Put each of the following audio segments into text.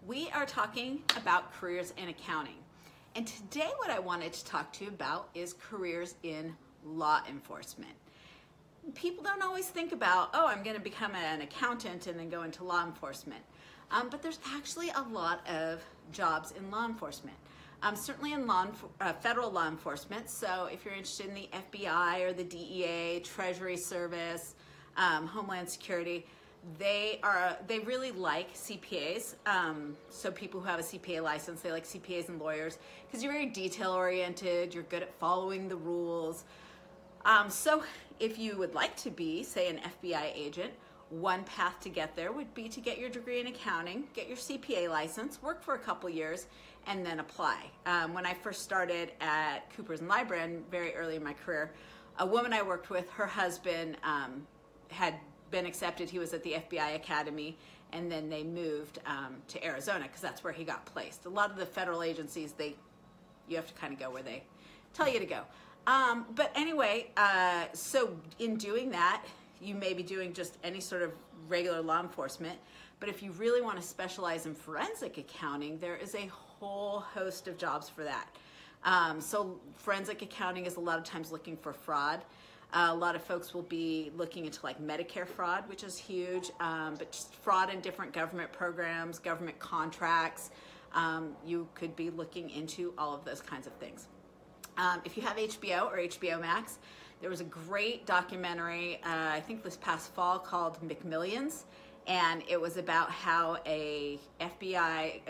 We are talking about careers in accounting. And today what I wanted to talk to you about is careers in law enforcement. People don't always think about, oh, I'm going to become an accountant and then go into law enforcement. But there's actually a lot of jobs in law enforcement. Certainly in federal law enforcement, so if you're interested in the FBI or the DEA, Treasury Service, Homeland Security, they really like CPAs. So people who have a CPA license, they like CPAs and lawyers because you're very detail oriented, you're good at following the rules. So if you would like to be, say, an FBI agent, one path to get there would be to get your degree in accounting, get your CPA license, work for a couple years, and then apply. When I first started at Coopers and Lybrand, very early in my career, a woman I worked with, her husband had been accepted. He was at the FBI Academy, and then they moved to Arizona because that's where he got placed. A lot of the federal agencies, you have to kind of go where they tell you to go. But anyway, so in doing that, you may be doing just any sort of regular law enforcement, but if you really want to specialize in forensic accounting, there is a whole host of jobs for that. So forensic accounting is a lot of times looking for fraud. A lot of folks will be looking into like Medicare fraud, which is huge, but just fraud in different government programs, government contracts. You could be looking into all of those kinds of things. If you have HBO or HBO Max, there was a great documentary, I think this past fall, called McMillions, and it was about how a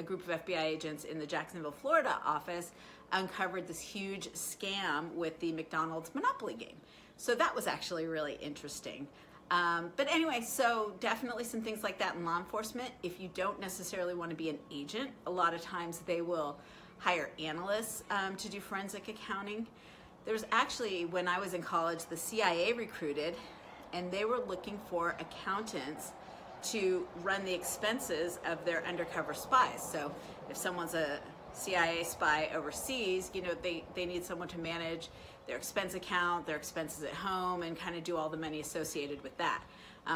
group of FBI agents in the Jacksonville, Florida office uncovered this huge scam with the McDonald's Monopoly game. So that was actually really interesting. But anyway, so definitely some things like that in law enforcement. If you don't necessarily want to be an agent, a lot of times they will hire analysts to do forensic accounting. There's actually, when I was in college, the CIA recruited, and they were looking for accountants to run the expenses of their undercover spies. So if someone's a CIA spy overseas, you know, they need someone to manage their expense account, their expenses at home, and kind of do all the money associated with that,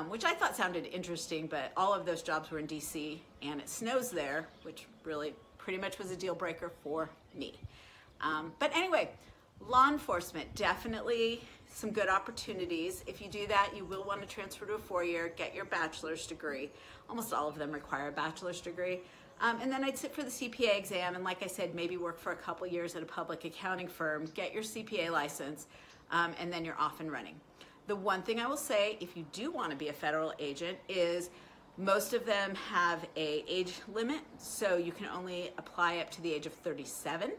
which I thought sounded interesting, but all of those jobs were in DC, and it snows there, which really pretty much was a deal breaker for me. But anyway, law enforcement, definitely some good opportunities. If you do that, you will want to transfer to a four-year, get your bachelor's degree. Almost all of them require a bachelor's degree. And then I'd sit for the CPA exam, and like I said, maybe work for a couple years at a public accounting firm, get your CPA license, and then you're off and running. The one thing I will say, if you do want to be a federal agent, is most of them have an age limit, so you can only apply up to the age of 37.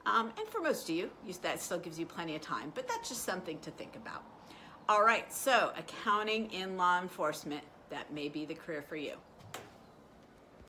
And for most of you, that still gives you plenty of time, but that's just something to think about. All right, so accounting in law enforcement, that may be the career for you.